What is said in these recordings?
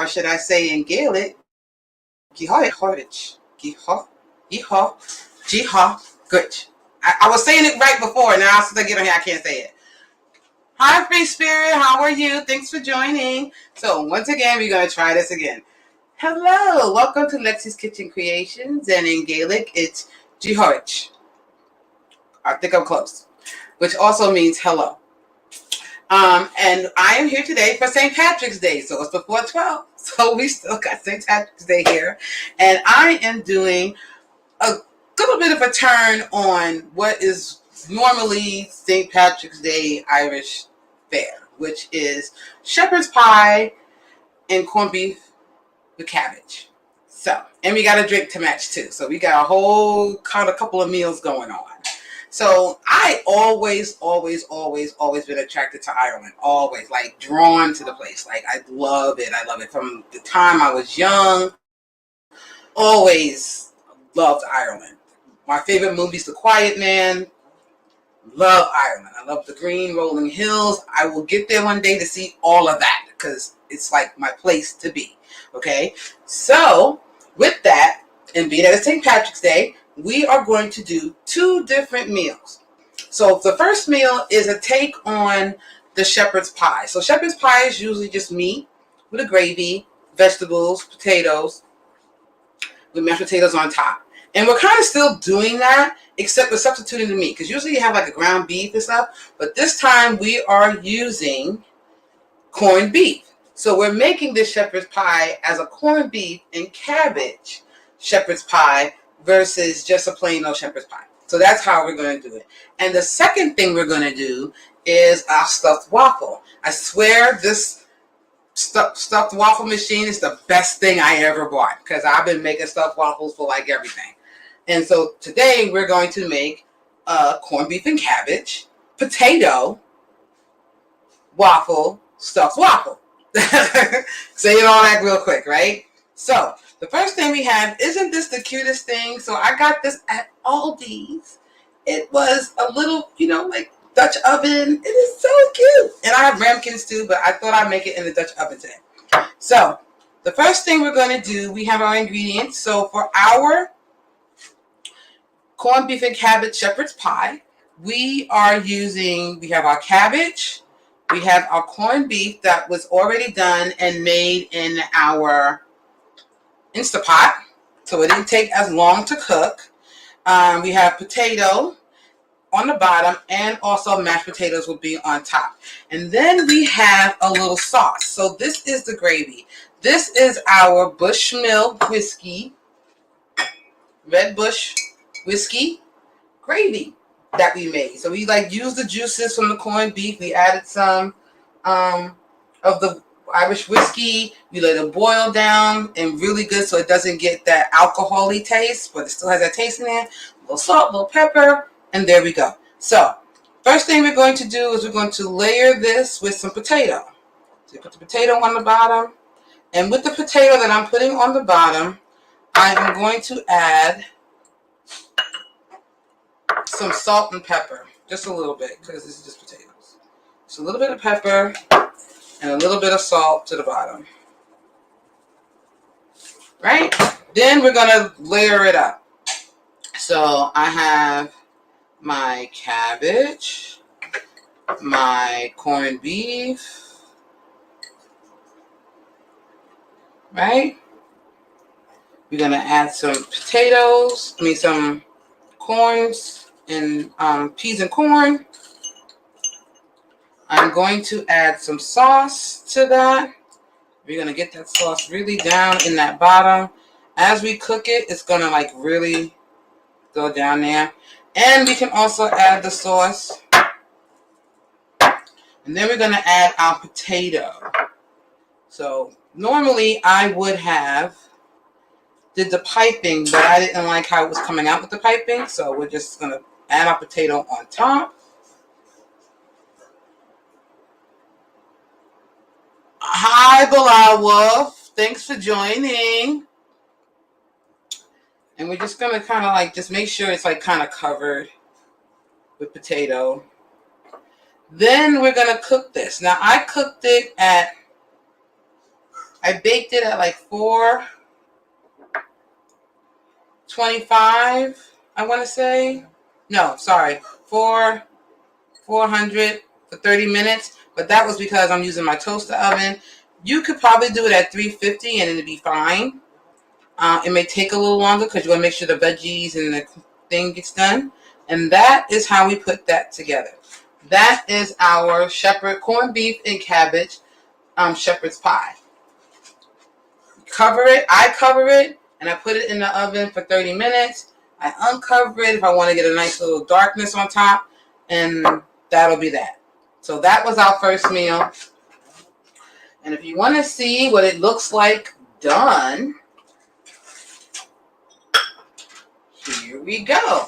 should I say in Gaelic, good. I was saying it right before, now since I get on here, I can't say it. Hi, Free Spirit, how are you? Thanks for joining. So once again, we're going to try this again. Hello, welcome to Lexie's Kitchen Creations, and in Gaelic, it's dhuit. I think I'm close, which also means hello. And I am here today for St. Patrick's Day, so it's before 12, so we still got St. Patrick's Day here, and I am doing a little bit of a turn on what is normally St. Patrick's Day Irish fare, which is shepherd's pie and corned beef with cabbage. So, and we got a drink to match too, so we got a whole couple of meals going on. So I always been attracted to Ireland. Always, like, drawn to the place. Like, I love it. I love it from the time I was young. Always loved Ireland. My favorite movie's The Quiet Man. Love Ireland. I love the green rolling hills. I will get there one day to see all of that because it's like my place to be. Okay? So, with that, and being that it's St. Patrick's Day, we are going to do two different meals. So the first meal is a take on the shepherd's pie. So shepherd's pie is usually just meat with a gravy, vegetables, potatoes, with mashed potatoes on top. And we're kind of still doing that, except we're substituting the meat. Because usually you have like a ground beef and stuff. But this time we are using corned beef. So we're making this shepherd's pie as a corned beef and cabbage shepherd's pie versus just a plain old shepherd's pie. So that's how we're going to do it. And the second thing we're going to do is our stuffed waffle. I swear this stuffed waffle machine is the best thing I ever bought because I've been making stuffed waffles for like everything. And so today we're going to make corned beef and cabbage, potato, waffle, stuffed waffle. Say it all that real quick, right? So the first thing we have, isn't this the cutest thing? So I got this at Aldi's. It was a little, like Dutch oven. It is so cute. And I have ramekins too, but I thought I'd make it in the Dutch oven today. So the first thing we're going to do, we have our ingredients. So for our corned beef and cabbage shepherd's pie, we have our cabbage. We have our corned beef that was already done and made in our Instapot, so it didn't take as long to cook. We have potato on the bottom, and also mashed potatoes will be on top. And then we have a little sauce. So this is the gravy. This is our Bushmill whiskey, Red Bush whiskey gravy that we made. So we used the juices from the corned beef. We added some of the Irish whiskey. We let it boil down and really good so it doesn't get that alcohol-y taste, but it still has that taste in there. A little salt, a little pepper, and there we go. So first thing we're going to do is we're going to layer this with some potato. So you put the potato on the bottom, and with the potato that I'm putting on the bottom, I am going to add some salt and pepper, just a little bit, because this is just potatoes. So a little bit of pepper and a little bit of salt to the bottom. Right? Then we're going to layer it up. So I have my cabbage, my corned beef, right? We're going to add some potatoes, some corns and peas and corn. I'm going to add some sauce to that. We're going to get that sauce really down in that bottom. As we cook it, it's going to really go down there. And we can also add the sauce. And then we're going to add our potato. So normally I would have did the piping, but I didn't like how it was coming out with the piping. So we're just going to add our potato on top. Hi, Bilal Wolf. Thanks for joining. And we're just going to kind of just make sure it's kind of covered with potato. Then we're going to cook this. Now, I cooked it at I baked it at like 425, I want to say. No, sorry, 400 for 30 minutes. But that was because I'm using my toaster oven. You could probably do it at 350 and it'd be fine. It may take a little longer because you want to make sure the veggies and the thing gets done. And that is how we put that together. That is our shepherd corned beef and cabbage shepherd's pie. Cover it. I cover it and I put it in the oven for 30 minutes. I uncover it if I want to get a nice little darkness on top, and that'll be that. So that was our first meal. And if you want to see what it looks like done, here we go.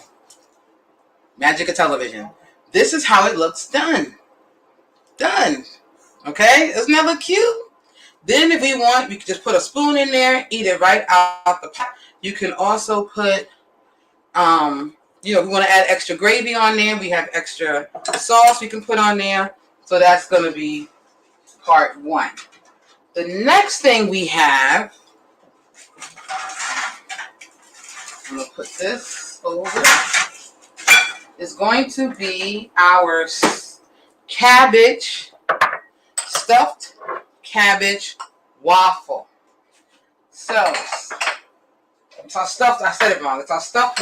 Magic of television. This is how it looks done. Done. Okay? Doesn't that look cute? Then if we want, we can just put a spoon in there, eat it right out the pot. You can also put, we want to add extra gravy on there. We have extra sauce we can put on there. So that's going to be part one. The next thing we have, I'm going to put this over, is going to be our stuffed cabbage waffle. So it's our stuffed, I said it wrong. It's our stuffed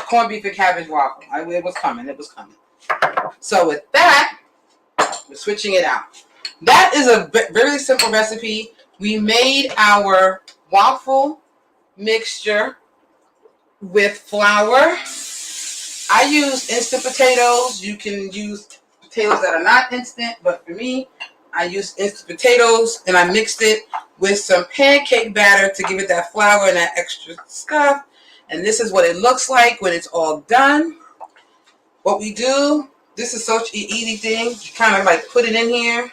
corned beef and cabbage waffle. It was coming. So with that, we're switching it out. That is a very simple recipe. We made our waffle mixture with flour. I use instant potatoes. You can use potatoes that are not instant, but for me, I used instant potatoes and I mixed it with some pancake batter to give it that flour and that extra stuff. And this is what it looks like when it's all done. What we do, this is such an easy thing. You kind of like put it in here.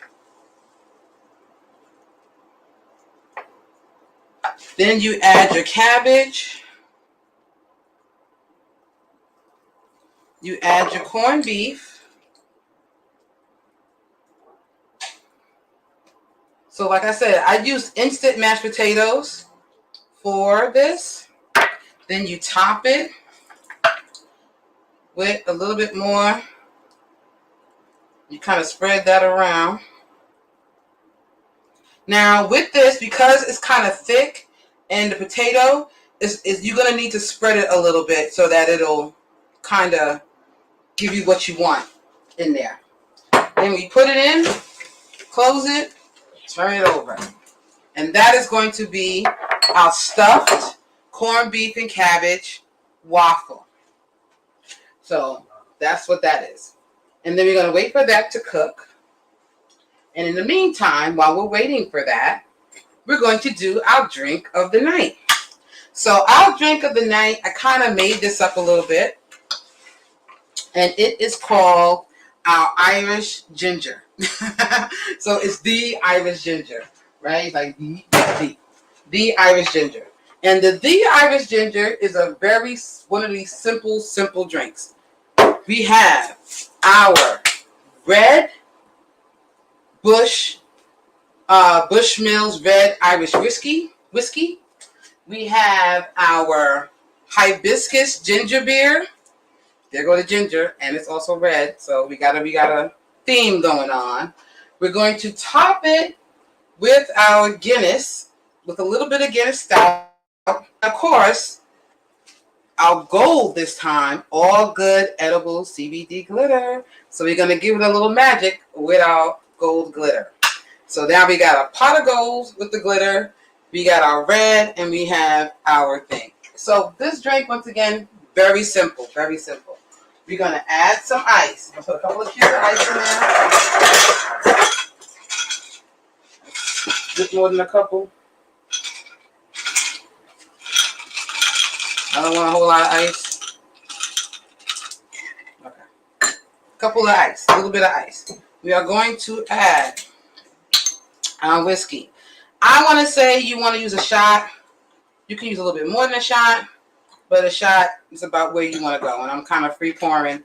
Then you add your cabbage. You add your corned beef. So like I said, I used instant mashed potatoes for this. Then you top it with a little bit more. You kind of spread that around. Now with this, because it's kind of thick and the potato is you're going to need to spread it a little bit so that it'll kind of give you what you want in there. Then we put it in, close it, turn it over. And that is going to be our stuffed corned beef and cabbage waffle. So that's what that is. And then we're going to wait for that to cook. And in the meantime, while we're waiting for that, we're going to do our drink of the night. So our drink of the night, I kind of made this up a little bit. And it is called our Irish ginger. So it's the Irish ginger, right? Like the Irish ginger. And the Irish ginger is one of these simple drinks. We have our red Bushmills red Irish whiskey. We have our hibiscus ginger beer. There go the ginger, and it's also red, so we got a theme going on. We're going to top it with our Guinness, with a little bit of Guinness stout. Of course, our gold this time, all good edible CBD glitter. So we're going to give it a little magic with our gold glitter. So now we got a pot of gold with the glitter. We got our red, and we have our thing. So this drink, once again, very simple, very simple. We're going to add some ice. I'm going to put a couple of cubes of ice in there. A bit more than a couple. I don't want a whole lot of ice. Okay. A couple of ice, a little bit of ice. We are going to add our whiskey. I want to say you want to use a shot. You can use a little bit more than a shot, but a shot is about where you want to go. And I'm kind of free pouring,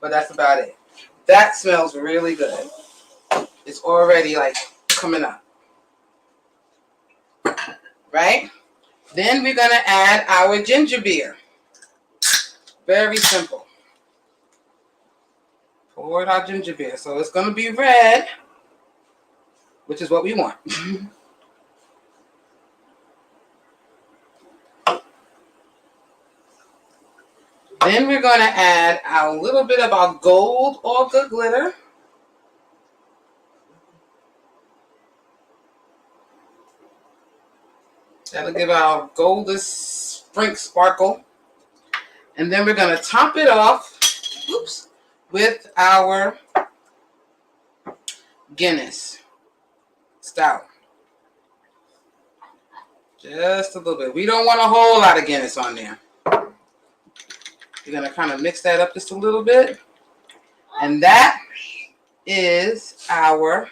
but that's about it. That smells really good. It's already like coming up. right? Then we're going to add our ginger beer. Very simple. Pour our ginger beer. So it's going to be red, which is what we want. Then we're going to add a little bit of our gold or good glitter. That'll give our goldest sparkle. And then we're going to top it off, with our Guinness Stout. Just a little bit. We don't want a whole lot of Guinness on there. We're going to kind of mix that up just a little bit. And that is our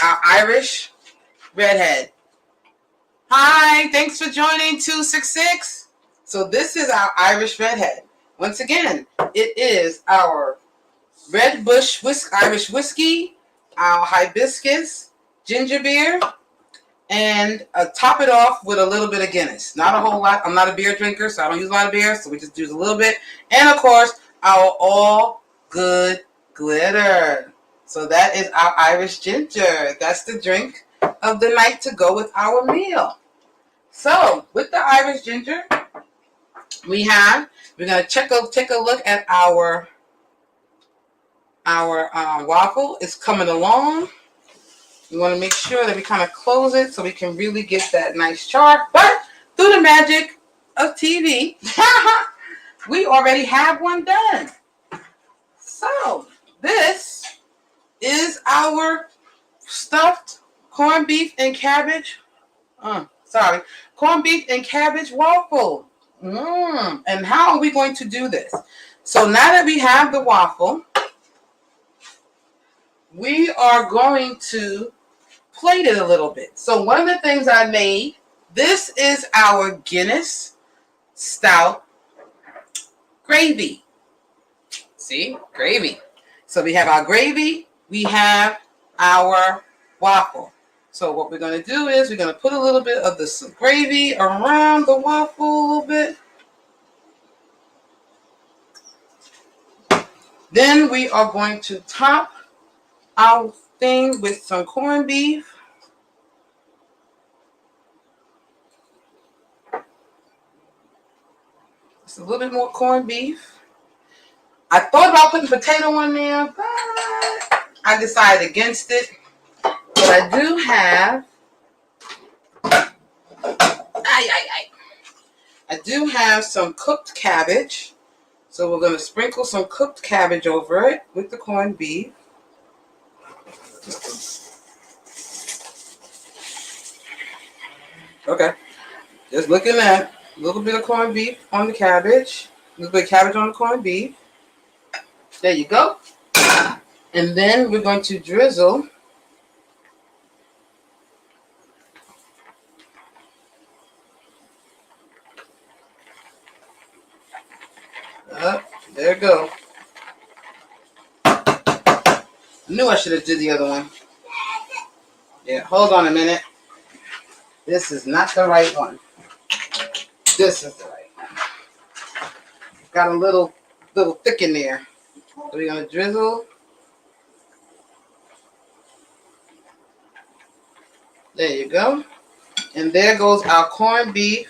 Irish Redhead. Hi, thanks for joining 266. So this is our Irish Redhead. Once again, it is our Red Bush Irish whiskey, our hibiscus ginger beer, and top it off with a little bit of Guinness. Not a whole lot. I'm not a beer drinker, so I don't use a lot of beer, so we just use a little bit. And of course, our all good glitter. So that is our Irish ginger. That's the drink of the night to go with our meal. So with the Irish ginger, we're gonna take a look at our waffle. It's coming along. We want to make sure that we kind of close it so we can really get that nice char. But through the magic of TV, we already have one done. So this is our stuffed corned beef and cabbage. Corned beef and cabbage waffle. And how are we going to do this? So now that we have the waffle, we are going to plate it a little bit. So one of the things I made, this is our Guinness Stout gravy. See? Gravy. So we have our gravy, we have our waffle. So what we're going to do is we're going to put a little bit of this gravy around the waffle a little bit. Then we are going to top our thing with some corned beef. Just a little bit more corned beef. I thought about putting potato on there, but I decided against it. But I do have, I do have some cooked cabbage. So we're going to sprinkle some cooked cabbage over it with the corned beef. Okay. Just looking at a little bit of corned beef on the cabbage. A little bit of cabbage on the corned beef. There you go. And then we're going to drizzle there you go. Knew I should have did the other one. Yeah, hold on a minute. This is not the right one. This is the right one. Got a little thick in there. So we're gonna drizzle. There you go. And there goes our corned beef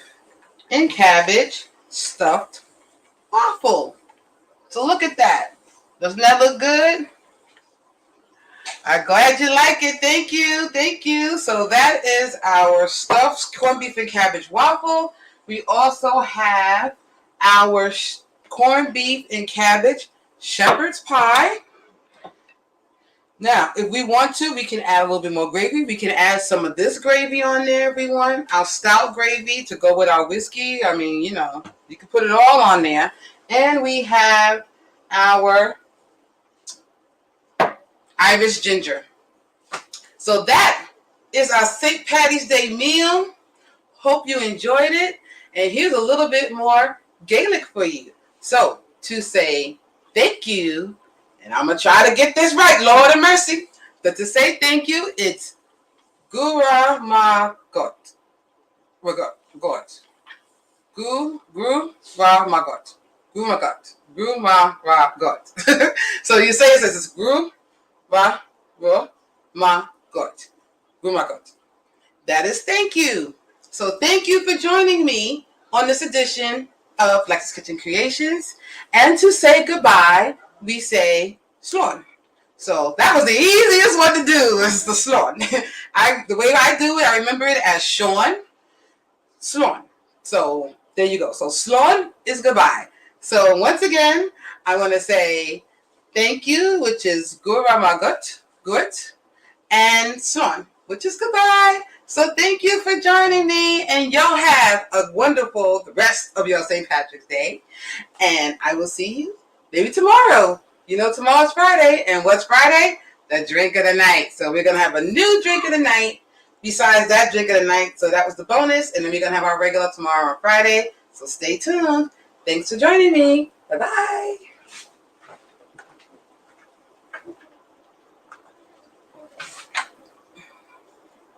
and cabbage stuffed waffle. So look at that. Doesn't that look good? I'm glad you like it. Thank you. Thank you. So that is our stuffed corned beef and cabbage waffle. We also have our corned beef and cabbage shepherd's pie. Now, if we want to, we can add a little bit more gravy. We can add some of this gravy on there, everyone. Our stout gravy to go with our whiskey. I mean, you know, you can put it all on there. And we have our Irish ginger. So that is our St. Paddy's Day meal. Hope you enjoyed it. And here's a little bit more Gaelic for you. So to say thank you, and I'm going to try to get this right, Lord of mercy. But to say thank you, it's Gura ma got. Got. Gru ra ma got. Gru ma got. Gru ma ra got. So you say it as it's gru ra ma got. Gru ma got. That is thank you. So thank you for joining me on this edition of Lexie's Kitchen Creations. And to say goodbye, we say slon. So that was the easiest one to do, is the slon. The way I do it, I remember it as Sean, slon. So there you go. So slon is goodbye. So once again, I want to say thank you, which is guramagut, good, and slon, which is goodbye. So thank you for joining me, and y'all have a wonderful rest of your St. Patrick's Day. And I will see you maybe tomorrow. You know tomorrow's Friday, and what's Friday? The drink of the night. So we're going to have a new drink of the night besides that drink of the night. So that was the bonus, and then we're going to have our regular tomorrow on Friday. So stay tuned. Thanks for joining me. Bye-bye.